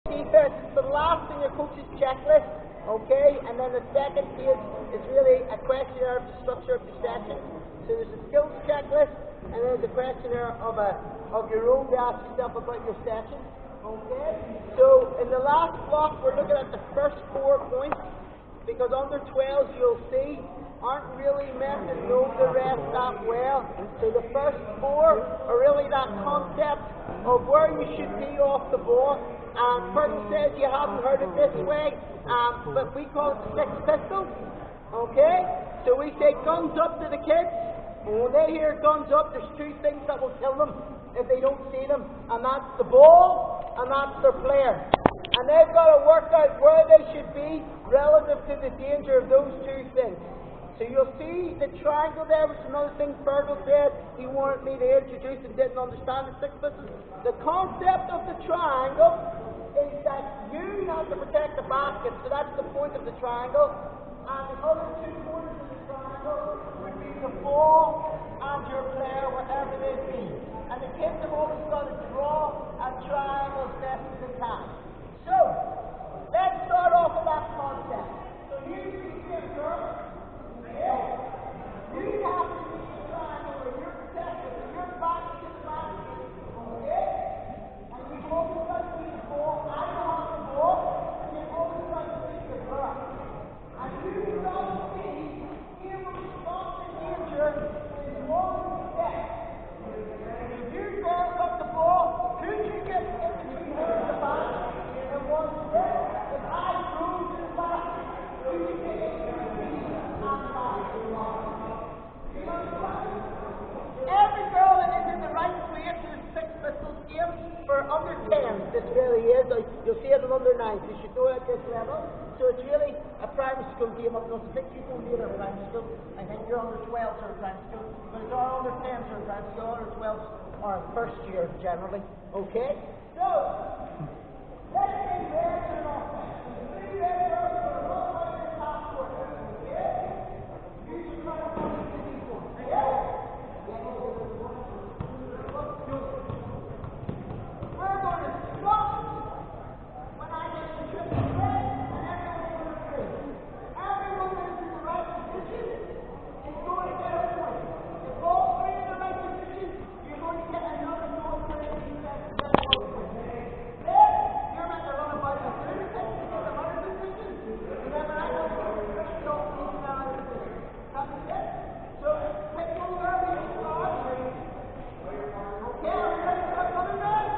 Defense is the last in your coach's checklist, okay? And then the second page is really a questionnaire of the structure of the session. So there's a skills checklist, and then there's a questionnaire of your own to ask yourself about your session, okay? So in the last block, we're looking at the first 4 points, because under 12s you'll see aren't really meant to know the rest that well. So the first 4 are really that concept of where you should be off the ball. Person says you haven't heard it this way, but we call it the 6 pistols. Okay? So we say guns up to the kids, and when they hear guns up, there's 2 things that will kill them if they don't see them, and that's the ball and that's their player. And they've got to work out where they should be relative to the danger of those 2 things. So you'll see the triangle there, which is another thing Fergal said he wanted me to introduce and didn't understand the 6 pistols. The concept of the triangle is that you have to protect the basket, so that's the point of the triangle. And the other 2 points of the triangle would be the ball and your player, wherever they be. And the kids have always got to draw a triangle as best as they can. So, let's start off with that concept. So you see here, girls. You have to be a triangle where you're protected, so you're back to the basket, okay? And you've always got to be the ball, I don't have the ball, and you've always got to be the girl. And you've got to be able to stop the danger in 1 step. If you girl got the ball, could you get in between her and the basket in 1 step? If I threw to the basket, could you get in between her and the basket? Every girl that is in the right place in the 6 pistols game for under 10, this really is. You'll see it in under 9, so you should know it at this level. So it's really a primary school game. I don't think you don't need a primary school. I think you're under 12s or a primary school, but it's all under 10s or a primary school, under 12s or first year generally. Okay? So, let's say red to an offense. The 3 red girls are a lot like this half court. Okay? You should try to find the 54. Okay? We're going to stop when I get the triple red, and everyone's going to free. Everyone that's in the right position is going to get a point. If all 3 in the right position, you're going to get another goal for the defense to get 1 point. Red, you're meant to run about the 36 to get the 100 position. Remember, I know you're going to go from the 100 position. That's it. So, take one girl, you can start. Okay, are we ready for another red?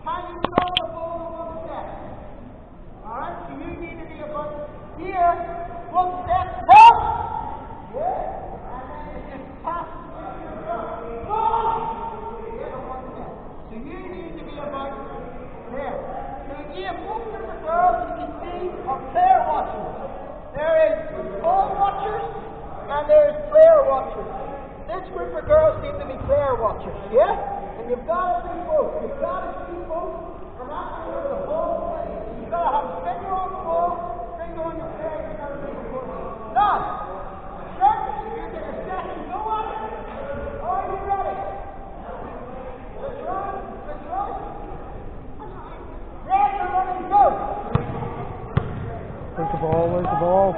Can you throw the ball in one step? Alright, so you need to be about here, one step, one! Yeah? And then you just pass your girl. One step. So you need to be about there. So again, most of the girls you can see are player watchers. There is ball watchers and there is player watchers. This group of girls seem to be player watchers, yeah? And you've got to see both. You've got to see both, and that's where the ball plays. You've got to have a finger on the ball, finger on your player, you've got to make a ball. Now, sure, you get a second go on it. Are you ready? Let's run. Let's run. Red, you're running, go. Where's the ball? Where's the ball?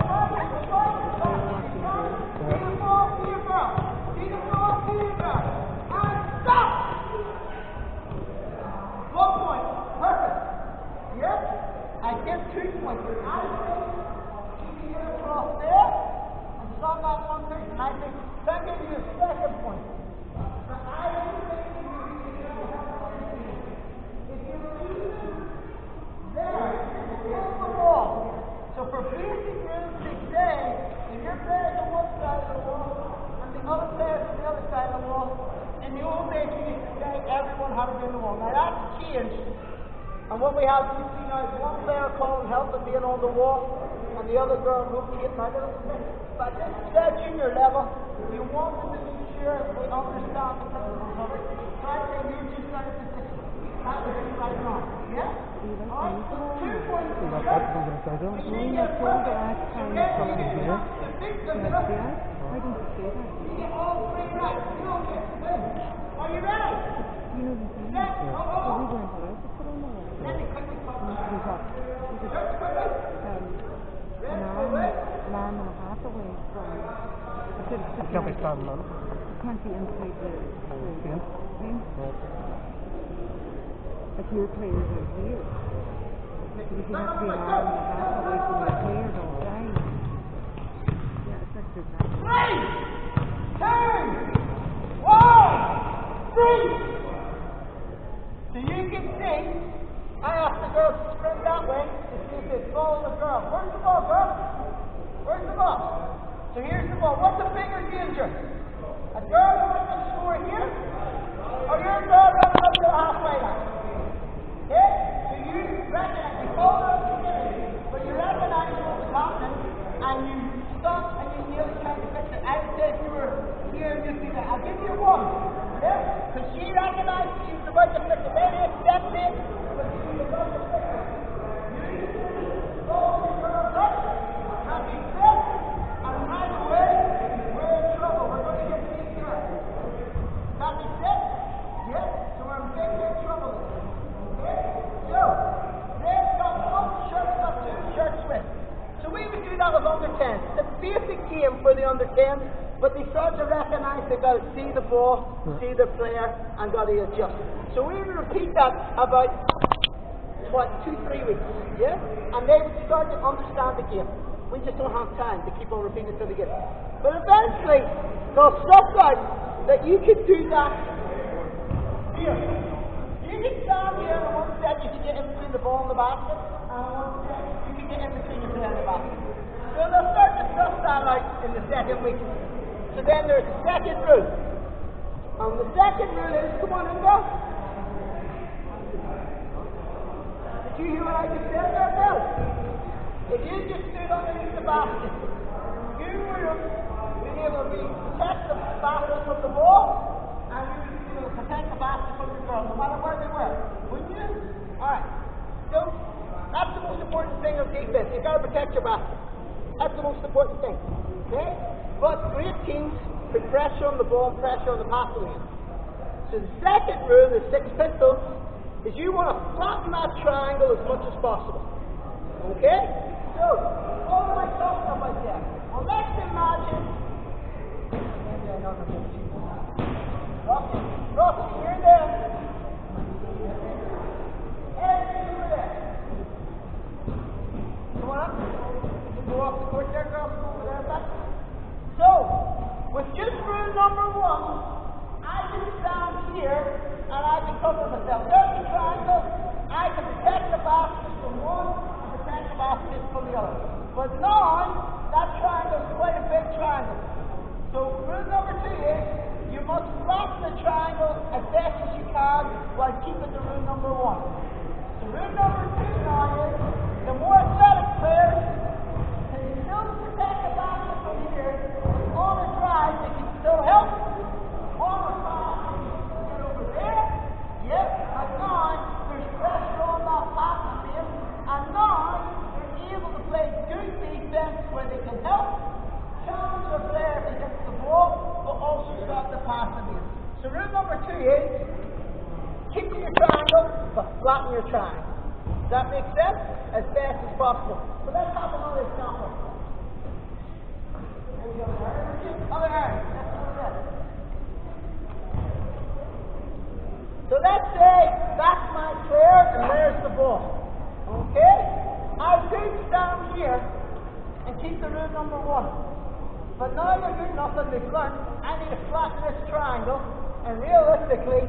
And what we have you see now is one player calling help and being on the wall, and the other girl rotating a little bit. But this is their junior level. You want them to make sure they understand the principles of it. Try to you're just out of position. That would be right now. Yeah? Alright, so 2 points. You need to get all three right. Are you ready? Let me quickly talk about It can't be standing on it. Can't be inside the thing. If your players are here, because you have to be an hour and a half away from your players all day. Yeah, it's like this. 3, 2, 1, 3. So you can see, I asked the girls to sprint that way to see if they follow the girl. Where's the ball, girl? Where's the ball? So here's the ball. What's the bigger danger? A girl running to score here, or your girl running up to the halfway line? Okay? So you recognize, you follow the community, but you recognize what was happening, and you stop and you nearly try to fix it. I would say if you were here and you'd be there. I'll give you one. Yeah? Because she recognized she was about to fix it. Maybe it's stepped in, but she was about to fix it. You follow the girl up, and be set, and right away, we're in trouble. We're going to get these girls. Can we set? Yes? So we're in big trouble. Okay? So, they've got 1, shirt's got 2, shirts with. So we would do that with under 10s. It's a basic game for the under 10s, but they start to recognise they've got to see the ball, see the player, and got to adjust. So we would repeat that about 2-3 weeks, yeah? And they would start to understand the game. We just don't have time to keep on repeating it till they get it. But eventually, they'll suss out that you can do that here. You can stand here and one step you can get in between the ball and the basket, and one step you can get in between your player and the basket. So they'll start to suss that out in the second week. So then there's the second rule. And the second rule is, come on in, girl. Did you hear what I just said there, Bill? If you just stood underneath the basket, you would be able to protect the basket from the ball, and you would be able to protect the basket from the girl, no matter where they were. Wouldn't you? Alright. So, that's the most important thing of defense. You've got to protect your basket. That's the most important thing. Okay? But great teams put pressure on the ball and pressure on the passing lane. So the second rule, the 6 pistols, is you want to flatten that triangle as much as possible. Okay? So, what am I talking about there? Well, let's imagine. Maybe I know the Rocky, you're there. Hey, you're there. Come on up. You can go off the court there, girl. Over there, back. So, with just rule number 1, I can stand here and I can cover myself. There's the triangle. I can protect the basket from one and protect the basket from the other. But now, that triangle is quite a big triangle. So rule number 2 is you must flatten the triangle as best as you can while keeping the rule number 1. So rule number 2 now is the more athletic players can still protect the basket from here. On a drive, they can still help. On a pass, they can still get over there. Yep, and now there's pressure on that passing lane, and now they're able to play good defense where they can help challenge the player to hit the ball, but also stop the passing lane. So rule number 2 is keep your triangle, but flatten your triangle. Does that make sense? As best as possible. So let's have another example. Other hand. So let's say that's my player and there's the ball. Okay? I could stand here and keep the rule number 1. But now you're good enough that we've learned, I need to flatten this triangle, and realistically,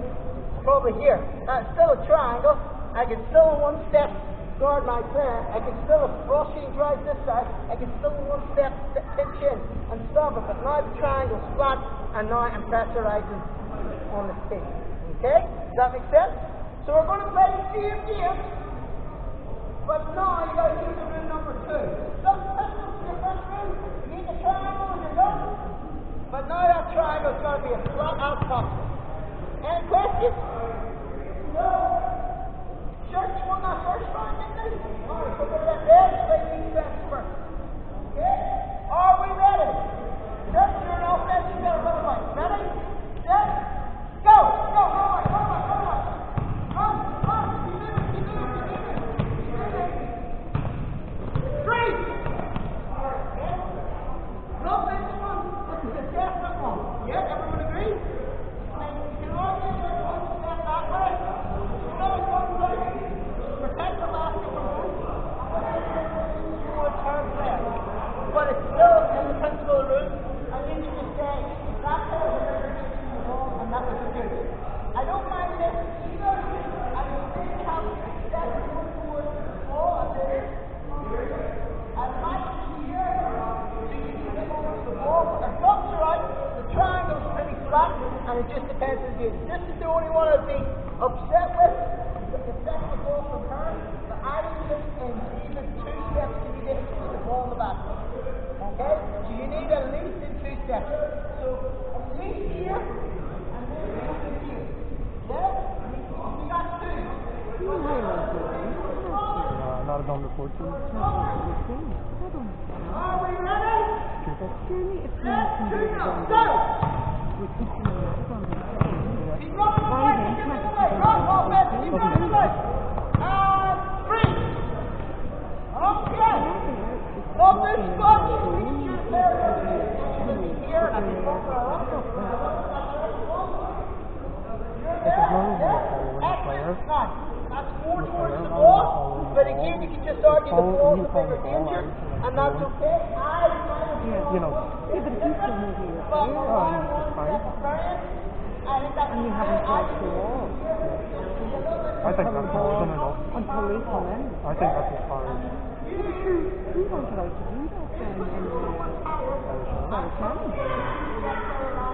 probably here. That's still a triangle. I can still in one step guard my player. I can still, if Rothschild drives this side, I can still in one step pinch in and stop it. But now the triangle's flat, and now I'm pressurizing on the stick. Okay? Does that make sense? So we're going to play the same game, but now you got to use the rule number 2. Just pistol to your first rule. You need the triangle as you're done. But now that triangle's going to be as flat as possible. Any questions? No. Church won that first round, didn't they? Alright, so we're going to play defense first. Okay? Are we ready? Church, you're an offense, you better run away. Ready? Set? Go! Go! Run! Run! Run! Keep moving! Keep moving! Keep moving! 3! Love this one. This is a definite one. Yeah, everyone agree? You can argue there's one step that way. Another one right. Protect the basket from home. Short-term player. But it's still in the principal room. I need you to say, that player was never shooting the ball and that was a good. I don't mind this either. I will still have that one towards the ball as it is. I might be here so you can get over to the ball. But the drops are out, the triangle's pretty flat, and it just depends on you. This is the only one I'd be upset with. Protect the ball from her, but I think in even 2 steps you need to hit the ball in the basket. Okay? So you need at least in 2 steps. So at least here, and then here. Yeah? We got 2. Not a number 14. Are we ready? Surely if we Let's can do do it. it, Go! we could do it from the beginning. Keep running away, keep running away. Run, offense, keep running away. And 3. Okay. Not this much. We can shoot there. Here, and I can go for a run. You're there. Excellent. Nice. That's 4 towards the ball. But again, you can just argue the ball's a bigger danger. And that's okay. You know. Yeah, but if you still move here, and you haven't crossed the wall I think that's more than enough. until they come in. I think that's as far as. We weren't allowed to do that then in the challenge.